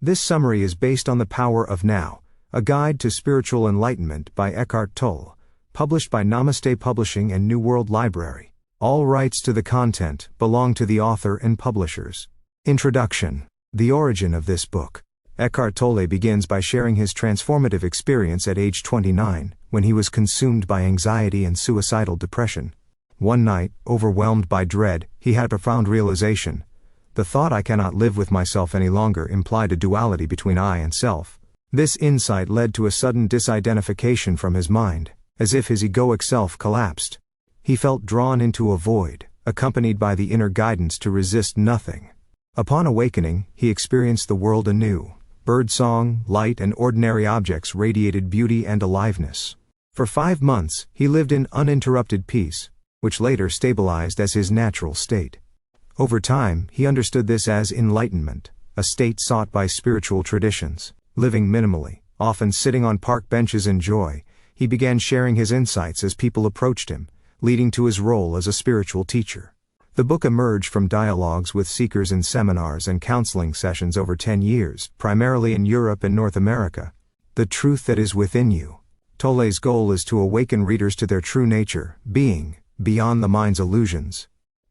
This summary is based on The Power of Now, A Guide to Spiritual Enlightenment by Eckhart Tolle, published by Namaste Publishing and New World Library. All rights to the content belong to the author and publishers. Introduction. The origin of this book. Eckhart Tolle begins by sharing his transformative experience at age 29, when he was consumed by anxiety and suicidal depression. One night, overwhelmed by dread, he had a profound realization. The thought "I cannot live with myself any longer" implied a duality between I and self. This insight led to a sudden disidentification from his mind, as if his egoic self collapsed. He felt drawn into a void, accompanied by the inner guidance to resist nothing. Upon awakening, he experienced the world anew. Birdsong, light, and ordinary objects radiated beauty and aliveness. For 5 months, he lived in uninterrupted peace, which later stabilized as his natural state. Over time, he understood this as enlightenment, a state sought by spiritual traditions. Living minimally, often sitting on park benches in joy, he began sharing his insights as people approached him, leading to his role as a spiritual teacher. The book emerged from dialogues with seekers in seminars and counseling sessions over 10 years, primarily in Europe and North America. The Truth That Is Within You. Tolle's goal is to awaken readers to their true nature, being, beyond the mind's illusions.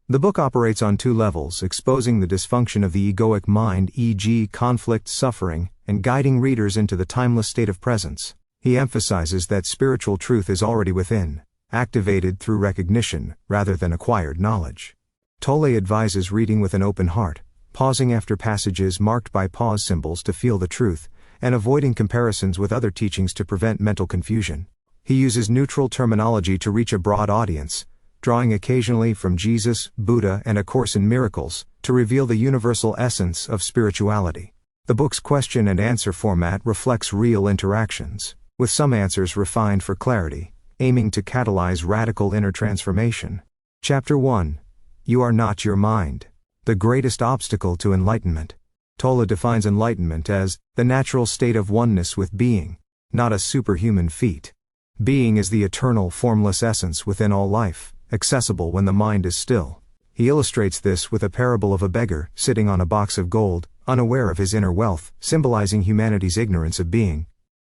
The book operates on 2 levels, exposing the dysfunction of the egoic mind, e.g., conflict, suffering, and guiding readers into the timeless state of presence. He emphasizes that spiritual truth is already within, activated through recognition, rather than acquired knowledge. Tolle advises reading with an open heart, pausing after passages marked by pause symbols to feel the truth, and avoiding comparisons with other teachings to prevent mental confusion. He uses neutral terminology to reach a broad audience, drawing occasionally from Jesus, Buddha, and A Course in Miracles, to reveal the universal essence of spirituality. The book's question and answer format reflects real interactions, with some answers refined for clarity, aiming to catalyze radical inner transformation. Chapter 1. You Are Not Your Mind. The Greatest Obstacle to Enlightenment. Tolle defines enlightenment as the natural state of oneness with being, not a superhuman feat. Being is the eternal, formless essence within all life, accessible when the mind is still. He illustrates this with a parable of a beggar sitting on a box of gold, unaware of his inner wealth, symbolizing humanity's ignorance of being.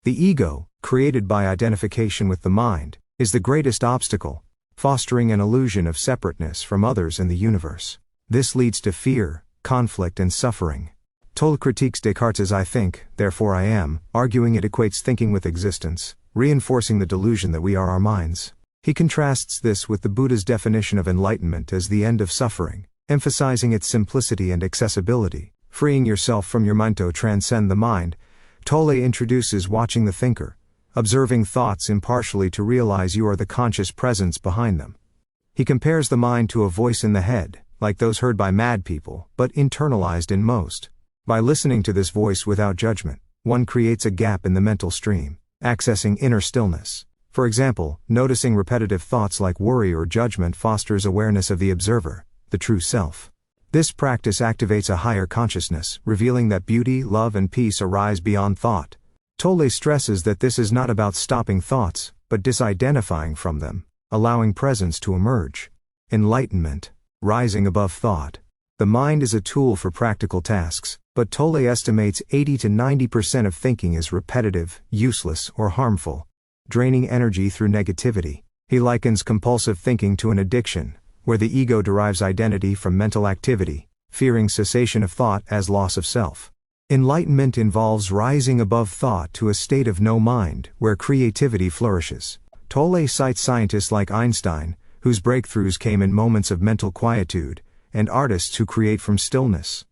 The ego, created by identification with the mind, is the greatest obstacle, fostering an illusion of separateness from others in the universe. This leads to fear, conflict, and suffering. Tolle critiques Descartes' "I think, therefore I am," arguing it equates thinking with existence, reinforcing the delusion that we are our minds. He contrasts this with the Buddha's definition of enlightenment as the end of suffering, emphasizing its simplicity and accessibility, freeing yourself from your mind to transcend the mind. Tolle introduces watching the thinker, observing thoughts impartially to realize you are the conscious presence behind them. He compares the mind to a voice in the head, like those heard by mad people, but internalized in most. By listening to this voice without judgment, one creates a gap in the mental stream, accessing inner stillness. For example, noticing repetitive thoughts like worry or judgment fosters awareness of the observer, the true self. This practice activates a higher consciousness, revealing that beauty, love, and peace arise beyond thought. Tolle stresses that this is not about stopping thoughts, but disidentifying from them, allowing presence to emerge. Enlightenment. Rising above thought. The mind is a tool for practical tasks, but Tolle estimates 80 to 90% of thinking is repetitive, useless, or harmful, draining energy through negativity. He likens compulsive thinking to an addiction, where the ego derives identity from mental activity, fearing cessation of thought as loss of self. Enlightenment involves rising above thought to a state of no mind, where creativity flourishes. Tolle cites scientists like Einstein, whose breakthroughs came in moments of mental quietude, and artists who create from stillness.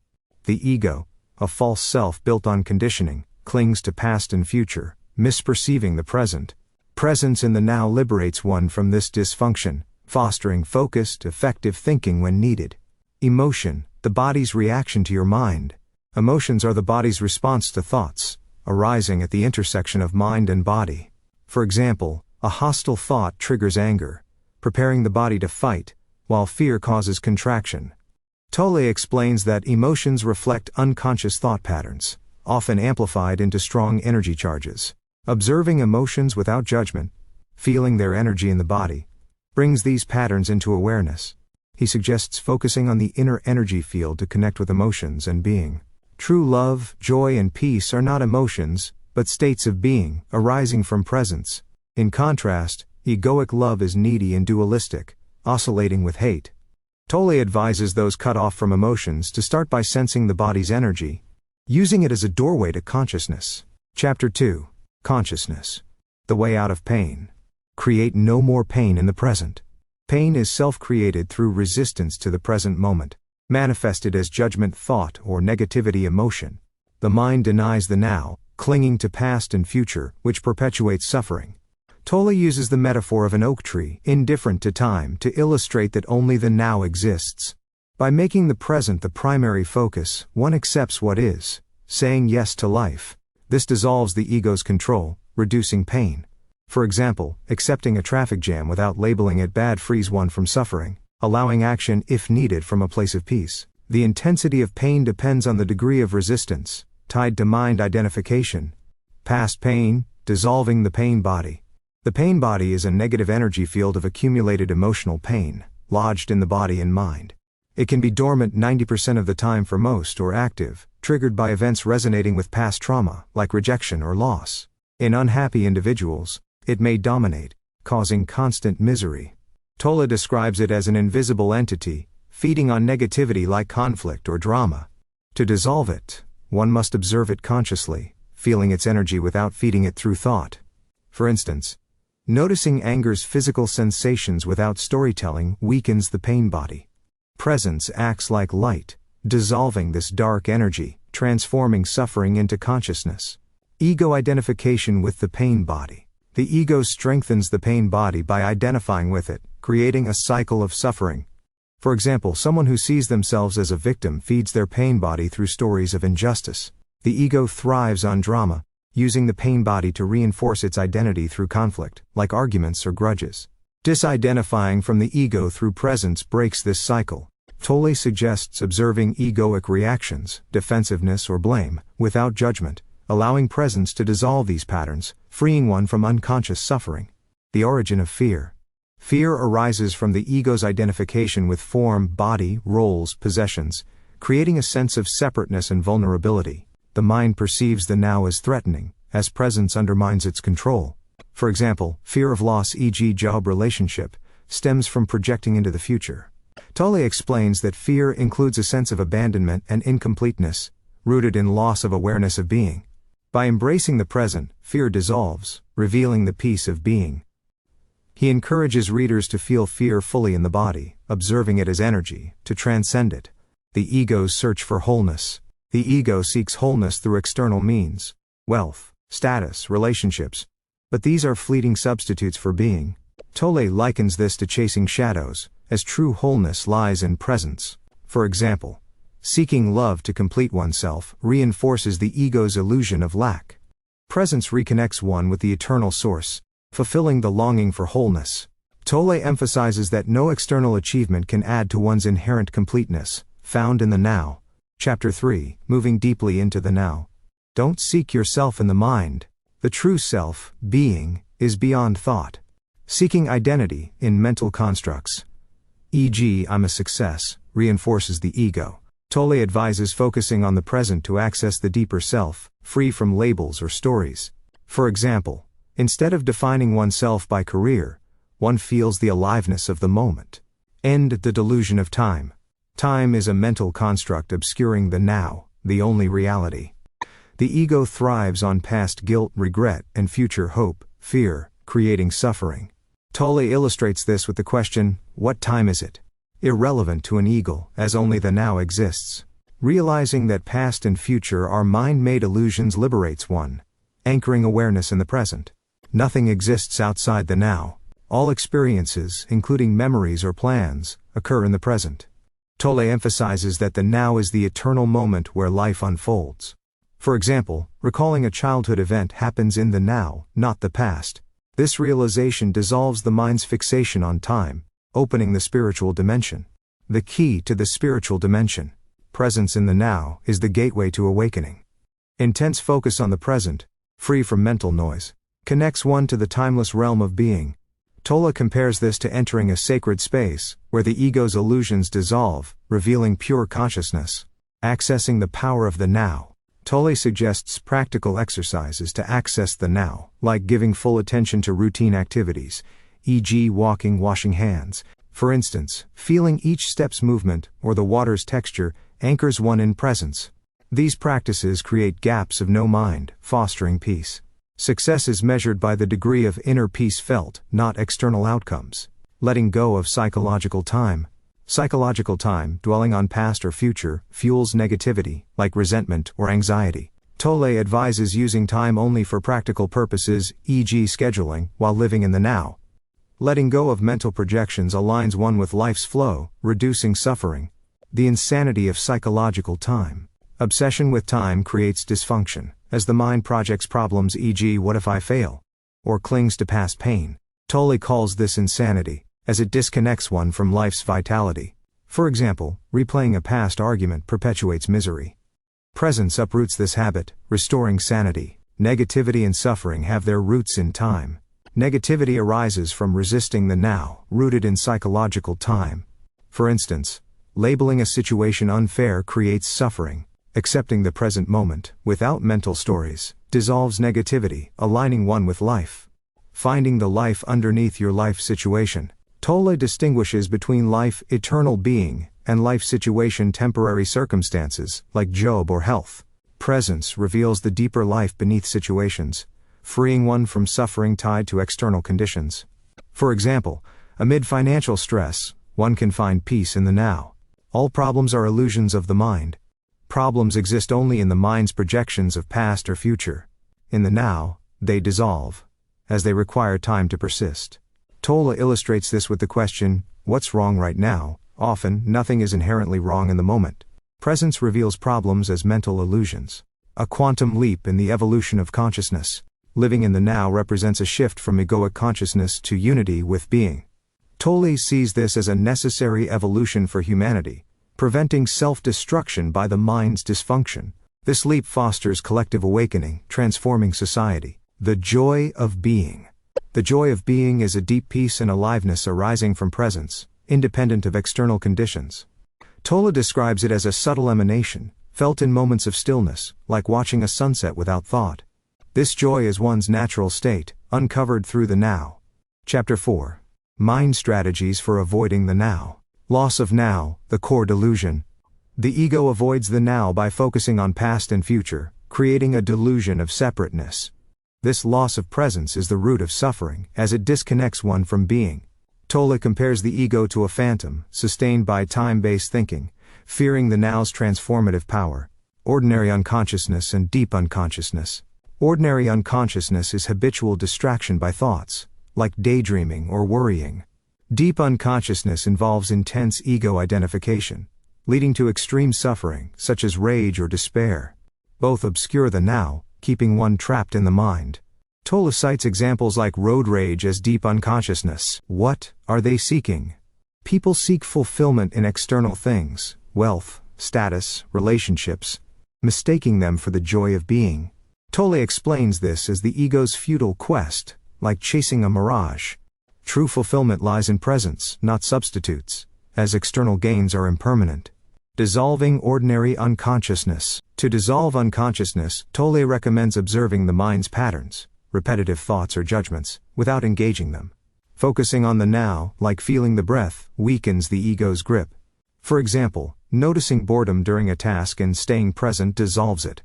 The ego, a false self built on conditioning, clings to past and future, misperceiving the present. Presence in the now liberates one from this dysfunction, fostering focused, effective thinking when needed. Emotion, the body's reaction to your mind. Emotions are the body's response to thoughts, arising at the intersection of mind and body. For example, a hostile thought triggers anger, preparing the body to fight, while fear causes contraction. Tolle explains that emotions reflect unconscious thought patterns, often amplified into strong energy charges. Observing emotions without judgment, feeling their energy in the body, brings these patterns into awareness. He suggests focusing on the inner energy field to connect with emotions and being. True love, joy, and peace are not emotions, but states of being, arising from presence. In contrast, egoic love is needy and dualistic, oscillating with hate. Tolle advises those cut off from emotions to start by sensing the body's energy, using it as a doorway to consciousness. Chapter 2. Consciousness. The way out of pain. Create no more pain in the present. Pain is self-created through resistance to the present moment, manifested as judgment thought or negativity emotion. The mind denies the now, clinging to past and future, which perpetuates suffering. Tolle uses the metaphor of an oak tree, indifferent to time, to illustrate that only the now exists. By making the present the primary focus, one accepts what is, saying yes to life. This dissolves the ego's control, reducing pain. For example, accepting a traffic jam without labeling it bad frees one from suffering, allowing action if needed from a place of peace. The intensity of pain depends on the degree of resistance, tied to mind identification. Past pain, dissolving the pain body. The pain body is a negative energy field of accumulated emotional pain, lodged in the body and mind. It can be dormant 90% of the time for most or active, triggered by events resonating with past trauma, like rejection or loss. In unhappy individuals, it may dominate, causing constant misery. Tolle describes it as an invisible entity, feeding on negativity like conflict or drama. To dissolve it, one must observe it consciously, feeling its energy without feeding it through thought. For instance, noticing anger's physical sensations without storytelling weakens the pain body. Presence acts like light, dissolving this dark energy, transforming suffering into consciousness. Ego identification with the pain body. The ego strengthens the pain body by identifying with it, creating a cycle of suffering. For example, someone who sees themselves as a victim feeds their pain body through stories of injustice. The ego thrives on drama, using the pain body to reinforce its identity through conflict, like arguments or grudges. Disidentifying from the ego through presence breaks this cycle. Tolle suggests observing egoic reactions, defensiveness or blame, without judgment, allowing presence to dissolve these patterns, freeing one from unconscious suffering. The origin of fear. Fear arises from the ego's identification with form, body, roles, possessions, creating a sense of separateness and vulnerability. The mind perceives the now as threatening, as presence undermines its control. For example, fear of loss, e.g. job relationship, stems from projecting into the future. Tolle explains that fear includes a sense of abandonment and incompleteness, rooted in loss of awareness of being. By embracing the present, fear dissolves, revealing the peace of being. He encourages readers to feel fear fully in the body, observing it as energy, to transcend it. The ego's search for wholeness. The ego seeks wholeness through external means, wealth, status, relationships. But these are fleeting substitutes for being. Tolle likens this to chasing shadows, as true wholeness lies in presence. For example, seeking love to complete oneself reinforces the ego's illusion of lack. Presence reconnects one with the eternal source, fulfilling the longing for wholeness. Tolle emphasizes that no external achievement can add to one's inherent completeness, found in the now. Chapter 3, moving deeply into the now. Don't seek yourself in the mind. The true self, being, is beyond thought. Seeking identity in mental constructs, e.g. I'm a success, reinforces the ego. Tolle advises focusing on the present to access the deeper self, free from labels or stories. For example, instead of defining oneself by career, one feels the aliveness of the moment. End the delusion of time. Time is a mental construct obscuring the now, the only reality. The ego thrives on past guilt, regret, and future hope, fear, creating suffering. Tolle illustrates this with the question, what time is it? Irrelevant to an ego, as only the now exists. Realizing that past and future are mind-made illusions liberates one, anchoring awareness in the present. Nothing exists outside the now. All experiences, including memories or plans, occur in the present. Tolle emphasizes that the now is the eternal moment where life unfolds. For example, recalling a childhood event happens in the now, not the past. This realization dissolves the mind's fixation on time, opening the spiritual dimension. The key to the spiritual dimension, presence in the now, is the gateway to awakening. Intense focus on the present, free from mental noise, connects one to the timeless realm of being. Tolle compares this to entering a sacred space, where the ego's illusions dissolve, revealing pure consciousness. Accessing the power of the now. Tolle suggests practical exercises to access the now, like giving full attention to routine activities, e.g., walking, washing hands. For instance, feeling each step's movement or the water's texture anchors one in presence. These practices create gaps of no mind, fostering peace. Success is measured by the degree of inner peace felt, not external outcomes. Letting go of psychological time. Psychological time, dwelling on past or future, fuels negativity, like resentment or anxiety. Tolle advises using time only for practical purposes, e.g., scheduling, while living in the now. Letting go of mental projections aligns one with life's flow, reducing suffering. The insanity of psychological time. Obsession with time creates dysfunction, as the mind projects problems, e.g., what if I fail? Or clings to past pain. Tolle calls this insanity, as it disconnects one from life's vitality. For example, replaying a past argument perpetuates misery. Presence uproots this habit, restoring sanity. Negativity and suffering have their roots in time. Negativity arises from resisting the now, rooted in psychological time. For instance, labeling a situation unfair creates suffering. Accepting the present moment, without mental stories, dissolves negativity, aligning one with life. Finding the life underneath your life situation. Tolle distinguishes between life, eternal being, and life situation, temporary circumstances, like job or health. Presence reveals the deeper life beneath situations, freeing one from suffering tied to external conditions. For example, amid financial stress, one can find peace in the now. All problems are illusions of the mind. Problems exist only in the mind's projections of past or future. In the now, they dissolve, as they require time to persist. Tolle illustrates this with the question, what's wrong right now? Often, nothing is inherently wrong in the moment. Presence reveals problems as mental illusions. A quantum leap in the evolution of consciousness. Living in the now represents a shift from egoic consciousness to unity with being. Tolle sees this as a necessary evolution for humanity, preventing self-destruction by the mind's dysfunction. This leap fosters collective awakening, transforming society. The joy of being. The joy of being is a deep peace and aliveness arising from presence, independent of external conditions. Tolle describes it as a subtle emanation, felt in moments of stillness, like watching a sunset without thought. This joy is one's natural state, uncovered through the now. Chapter 4. Mind strategies for avoiding the now. Loss of now, the core delusion. The ego avoids the now by focusing on past and future, creating a delusion of separateness. This loss of presence is the root of suffering, as it disconnects one from being. Tolle compares the ego to a phantom, sustained by time-based thinking, fearing the now's transformative power. Ordinary unconsciousness and deep unconsciousness. Ordinary unconsciousness is habitual distraction by thoughts, like daydreaming or worrying. Deep unconsciousness involves intense ego identification, leading to extreme suffering, such as rage or despair. Both obscure the now, keeping one trapped in the mind. Tolle cites examples like road rage as deep unconsciousness. What are they seeking? People seek fulfillment in external things, wealth, status, relationships, mistaking them for the joy of being. Tolle explains this as the ego's futile quest, like chasing a mirage. True fulfillment lies in presence, not substitutes, as external gains are impermanent. Dissolving ordinary unconsciousness. To dissolve unconsciousness, Tolle recommends observing the mind's patterns, repetitive thoughts or judgments, without engaging them. Focusing on the now, like feeling the breath, weakens the ego's grip. For example, noticing boredom during a task and staying present dissolves it.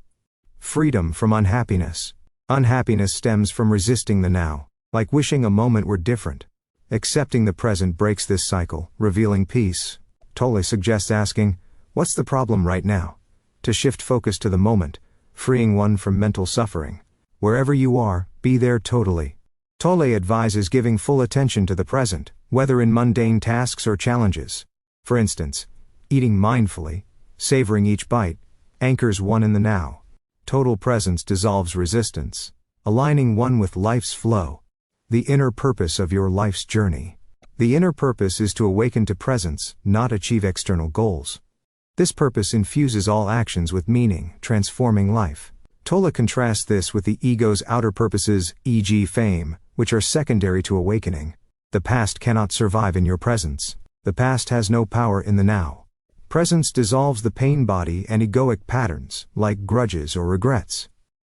Freedom from unhappiness. Unhappiness stems from resisting the now, like wishing a moment were different. Accepting the present breaks this cycle, revealing peace. Tolle suggests asking, what's the problem right now? To shift focus to the moment, freeing one from mental suffering. Wherever you are, be there totally. Tolle advises giving full attention to the present, whether in mundane tasks or challenges. For instance, eating mindfully, savoring each bite, anchors one in the now. Total presence dissolves resistance, aligning one with life's flow. The inner purpose of your life's journey. The inner purpose is to awaken to presence, not achieve external goals. This purpose infuses all actions with meaning, transforming life. Tolle contrasts this with the ego's outer purposes, e.g., fame, which are secondary to awakening. The past cannot survive in your presence. The past has no power in the now. Presence dissolves the pain body and egoic patterns, like grudges or regrets.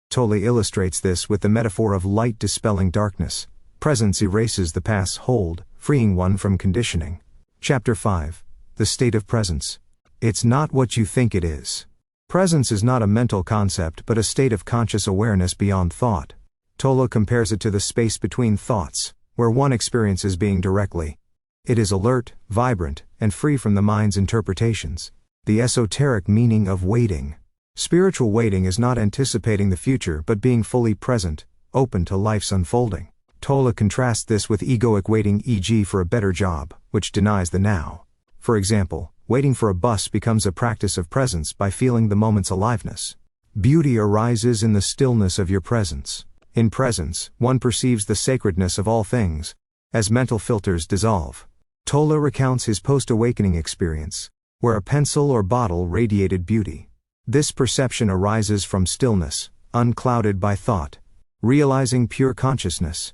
Tolle illustrates this with the metaphor of light dispelling darkness. Presence erases the past's hold, freeing one from conditioning. Chapter 5. The State of Presence. It's not what you think it is. Presence is not a mental concept but a state of conscious awareness beyond thought. Tolle compares it to the space between thoughts, where one experiences being directly. It is alert, vibrant, and free from the mind's interpretations. The esoteric meaning of waiting. Spiritual waiting is not anticipating the future but being fully present, open to life's unfolding. Tolle contrasts this with egoic waiting, e.g. for a better job, which denies the now. For example, waiting for a bus becomes a practice of presence by feeling the moment's aliveness. Beauty arises in the stillness of your presence. In presence, one perceives the sacredness of all things, as mental filters dissolve. Tolle recounts his post-awakening experience, where a pencil or bottle radiated beauty. This perception arises from stillness, unclouded by thought. Realizing pure consciousness.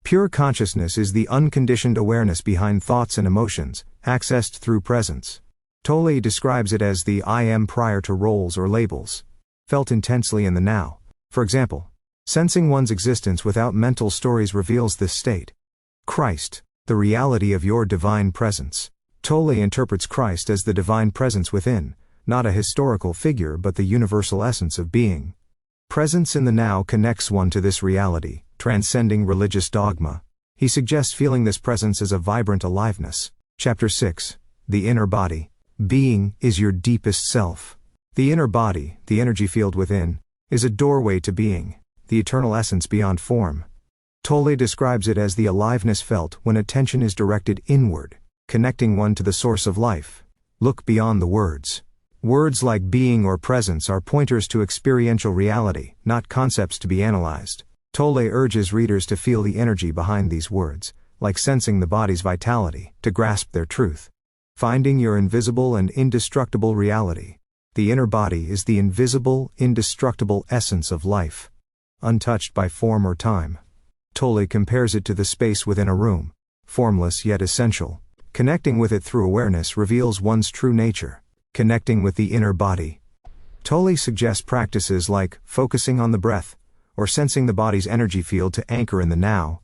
Pure consciousness is the unconditioned awareness behind thoughts and emotions, accessed through presence. Tolle describes it as the I am prior to roles or labels, felt intensely in the now. For example, sensing one's existence without mental stories reveals this state. Christ, the reality of your divine presence. Tolle interprets Christ as the divine presence within, not a historical figure but the universal essence of being. Presence in the now connects one to this reality, transcending religious dogma. He suggests feeling this presence as a vibrant aliveness. Chapter 6. The Inner Body. Being is your deepest self. The inner body, the energy field within, is a doorway to being, the eternal essence beyond form. Tolle describes it as the aliveness felt when attention is directed inward, connecting one to the source of life. Look beyond the words. Words like being or presence are pointers to experiential reality, not concepts to be analyzed. Tolle urges readers to feel the energy behind these words, like sensing the body's vitality, to grasp their truth. Finding your invisible and indestructible reality. The inner body is the invisible, indestructible essence of life, untouched by form or time. Tolle compares it to the space within a room, formless yet essential. Connecting with it through awareness reveals one's true nature. Connecting with the inner body. Tolle suggests practices like focusing on the breath, or sensing the body's energy field to anchor in the now.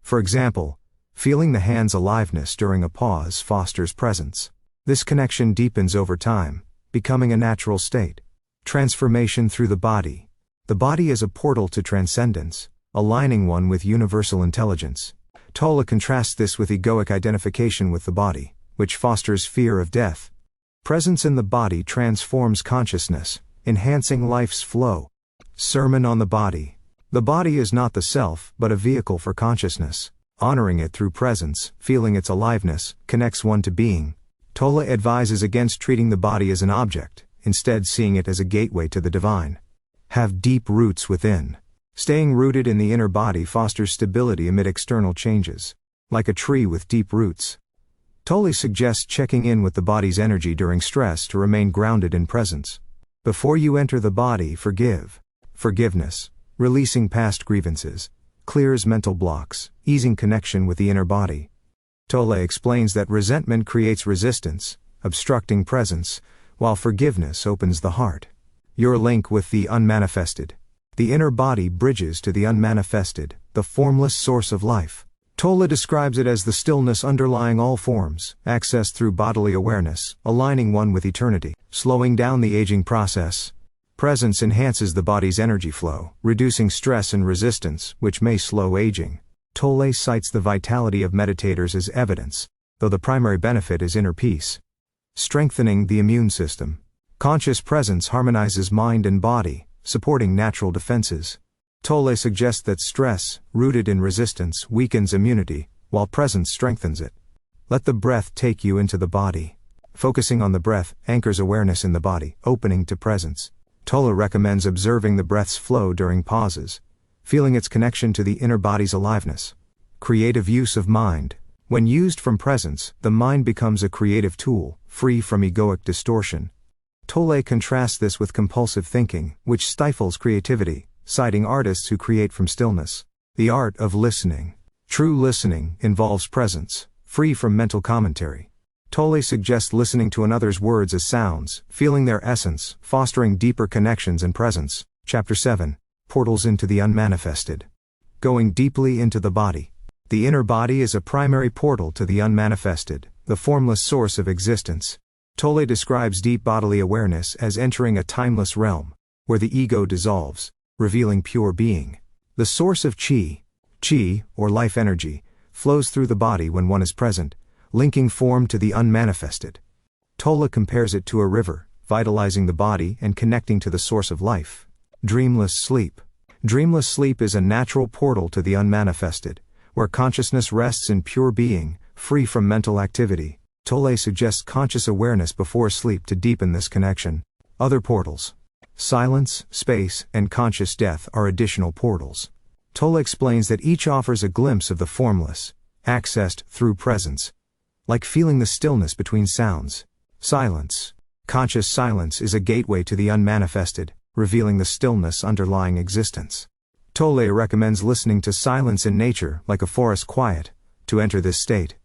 For example, feeling the hand's aliveness during a pause fosters presence. This connection deepens over time, becoming a natural state. Transformation through the body. The body is a portal to transcendence, aligning one with universal intelligence. Tolle contrasts this with egoic identification with the body, which fosters fear of death. Presence in the body transforms consciousness, enhancing life's flow. Sermon on the body. The body is not the self, but a vehicle for consciousness. Honoring it through presence, feeling its aliveness, connects one to being. Tolle advises against treating the body as an object, instead seeing it as a gateway to the divine. Have deep roots within. Staying rooted in the inner body fosters stability amid external changes. Like a tree with deep roots. Tolle suggests checking in with the body's energy during stress to remain grounded in presence. Before you enter the body, forgive. Forgiveness, releasing past grievances, clears mental blocks, easing connection with the inner body. Tolle explains that resentment creates resistance, obstructing presence, while forgiveness opens the heart. Your link with the unmanifested. The inner body bridges to the unmanifested, the formless source of life. Tolle describes it as the stillness underlying all forms, accessed through bodily awareness, aligning one with eternity, slowing down the aging process. Presence enhances the body's energy flow, reducing stress and resistance, which may slow aging. Tolle cites the vitality of meditators as evidence, though the primary benefit is inner peace. Strengthening the immune system. Conscious presence harmonizes mind and body, supporting natural defenses. Tolle suggests that stress, rooted in resistance, weakens immunity, while presence strengthens it. Let the breath take you into the body. Focusing on the breath anchors awareness in the body, opening to presence. Tolle recommends observing the breath's flow during pauses, feeling its connection to the inner body's aliveness. Creative use of mind. When used from presence, the mind becomes a creative tool, free from egoic distortion. Tolle contrasts this with compulsive thinking, which stifles creativity, citing artists who create from stillness. The art of listening. True listening involves presence, free from mental commentary. Tolle suggests listening to another's words as sounds, feeling their essence, fostering deeper connections and presence. Chapter 7. Portals into the Unmanifested. Going deeply into the body. The inner body is a primary portal to the unmanifested, the formless source of existence. Tolle describes deep bodily awareness as entering a timeless realm, where the ego dissolves, revealing pure being. The source of chi, or life energy, flows through the body when one is present, linking form to the unmanifested. Tolle compares it to a river, vitalizing the body and connecting to the source of life. Dreamless sleep. Dreamless sleep is a natural portal to the unmanifested, where consciousness rests in pure being, free from mental activity. Tolle suggests conscious awareness before sleep to deepen this connection. Other portals. Silence, space, and conscious death are additional portals. Tolle explains that each offers a glimpse of the formless, accessed through presence, like feeling the stillness between sounds. Silence. Conscious silence is a gateway to the unmanifested, revealing the stillness underlying existence. Tolle recommends listening to silence in nature, like a forest quiet, to enter this state.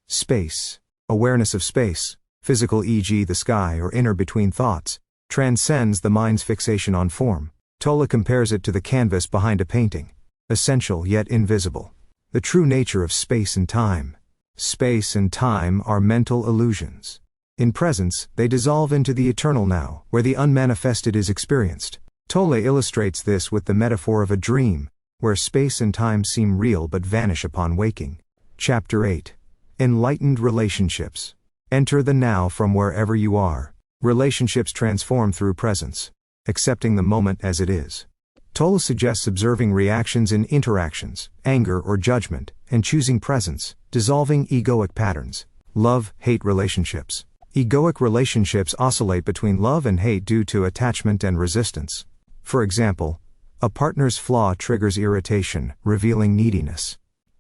Space. Awareness of space, physical e.g. the sky or inner between thoughts, transcends the mind's fixation on form. Tolle compares it to the canvas behind a painting, essential yet invisible. The true nature of space and time. Space and time are mental illusions. In presence, they dissolve into the eternal now, where the unmanifested is experienced. Tolle illustrates this with the metaphor of a dream, where space and time seem real but vanish upon waking. Chapter 8. Enlightened relationships. Enter the now from wherever you are. Relationships transform through presence, accepting the moment as it is. Tolle suggests observing reactions in interactions, anger or judgment, and choosing presence, dissolving egoic patterns. Love-hate relationships. Egoic relationships oscillate between love and hate due to attachment and resistance. For example, a partner's flaw triggers irritation, revealing neediness.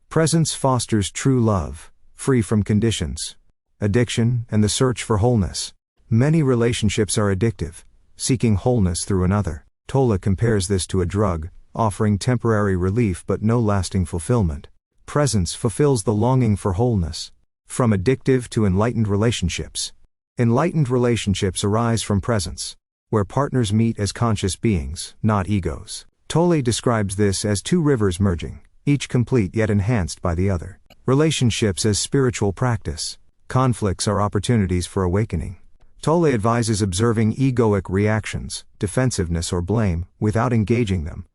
Presence fosters true love, free from conditions, addiction, and the search for wholeness. Many relationships are addictive, seeking wholeness through another. Tolle compares this to a drug, offering temporary relief but no lasting fulfillment. Presence fulfills the longing for wholeness. From addictive to enlightened relationships. Enlightened relationships arise from presence, where partners meet as conscious beings, not egos. Tolle describes this as two rivers merging, each complete yet enhanced by the other. Relationships as spiritual practice. Conflicts are opportunities for awakening. Tolle advises observing egoic reactions, defensiveness or blame, without engaging them,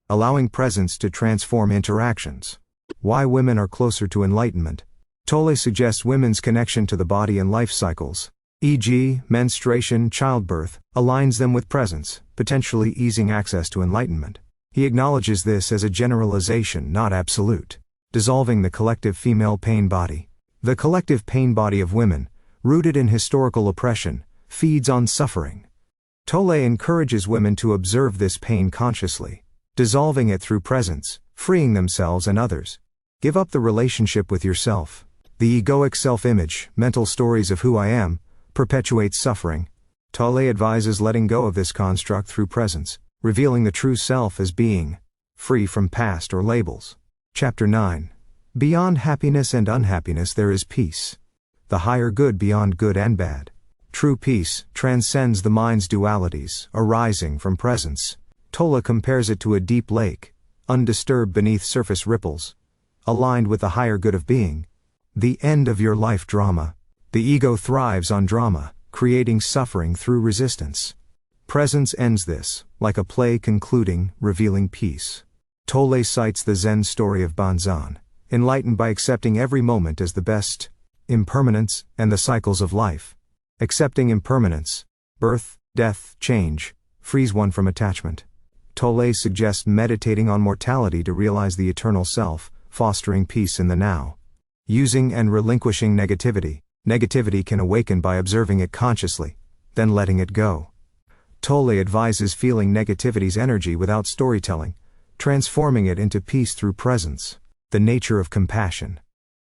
allowing presence to transform interactions. Why women are closer to enlightenment. Tolle suggests women's connection to the body and life cycles, e.g., menstruation, childbirth, aligns them with presence, potentially easing access to enlightenment. He acknowledges this as a generalization, not absolute. Dissolving the collective female pain body. The collective pain body of women, rooted in historical oppression, feeds on suffering. Tolle encourages women to observe this pain consciously, dissolving it through presence, freeing themselves and others. Give up the relationship with yourself. The egoic self-image, mental stories of who I am, perpetuates suffering. Tolle advises letting go of this construct through presence, revealing the true self as being, free from past or labels. Chapter 9. Beyond happiness and unhappiness there is peace. The higher good beyond good and bad. True peace transcends the mind's dualities, arising from presence. Tolle compares it to a deep lake, undisturbed beneath surface ripples, aligned with the higher good of being. The end of your life drama. The ego thrives on drama, creating suffering through resistance. Presence ends this, like a play concluding, revealing peace. Tolle cites the Zen story of Banzan, enlightened by accepting every moment as the best, impermanence, and the cycles of life. Accepting impermanence, birth, death, change, frees one from attachment. Tolle suggests meditating on mortality to realize the eternal self, fostering peace in the now. Using and relinquishing negativity. Negativity can awaken by observing it consciously, then letting it go. Tolle advises feeling negativity's energy without storytelling, transforming it into peace through presence. The nature of compassion.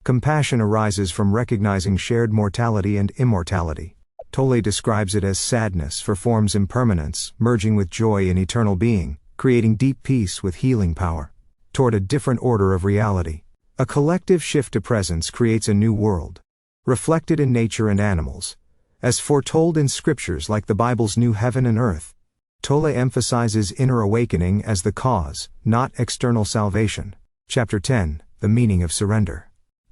Compassion arises from recognizing shared mortality and immortality. Tolle describes it as sadness for form's impermanence, merging with joy in eternal being, creating deep peace with healing power. Toward a different order of reality. A collective shift to presence creates a new world. reflected in nature and animals, as foretold in scriptures like the Bible's new heaven and earth. Tolle emphasizes inner awakening as the cause, not external salvation. Chapter 10, The Meaning of Surrender.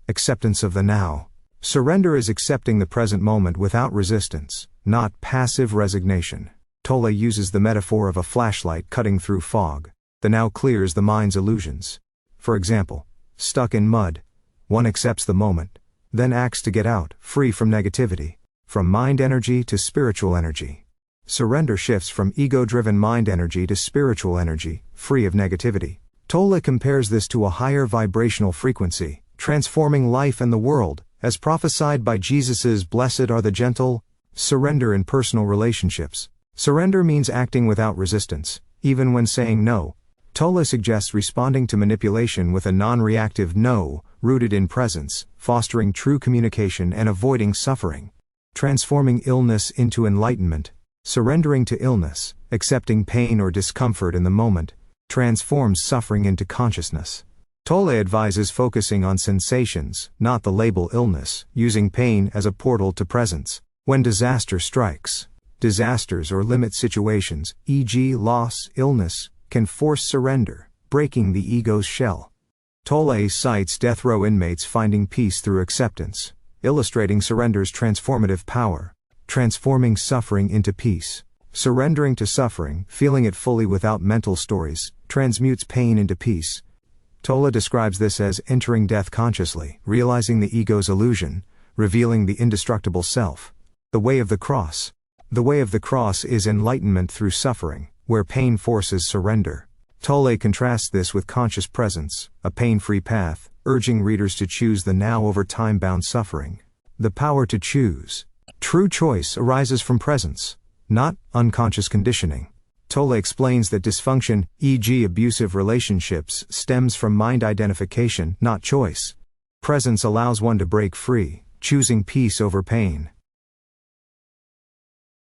Acceptance of the now. Surrender is accepting the present moment without resistance, not passive resignation. Tolle uses the metaphor of a flashlight cutting through fog. The now clears the mind's illusions. For example, stuck in mud, one accepts the moment, then acts to get out, free from negativity, from mind energy to spiritual energy. Surrender shifts from ego-driven mind energy to spiritual energy, free of negativity. Tolle compares this to a higher vibrational frequency, transforming life and the world, as prophesied by Jesus's "Blessed are the gentle." Surrender in personal relationships. Surrender means acting without resistance, even when saying no. Tolle suggests responding to manipulation with a non-reactive no, rooted in presence, fostering true communication and avoiding suffering. Transforming illness into enlightenment. Surrendering to illness, accepting pain or discomfort in the moment, transforms suffering into consciousness. Tolle advises focusing on sensations, not the label illness, using pain as a portal to presence. When disaster strikes, disasters or limit situations, e.g. loss, illness, can force surrender, breaking the ego's shell. Tolle cites death row inmates finding peace through acceptance, illustrating surrender's transformative power. Transforming suffering into peace. Surrendering to suffering, feeling it fully without mental stories, transmutes pain into peace. Tolle describes this as entering death consciously, realizing the ego's illusion, revealing the indestructible self. The way of the cross. The way of the cross is enlightenment through suffering, where pain forces surrender. Tolle contrasts this with conscious presence, a pain-free path, urging readers to choose the now over time-bound suffering. The power to choose. True choice arises from presence, not unconscious conditioning. Tolle explains that dysfunction, e.g. abusive relationships, stems from mind identification, not choice. Presence allows one to break free, choosing peace over pain.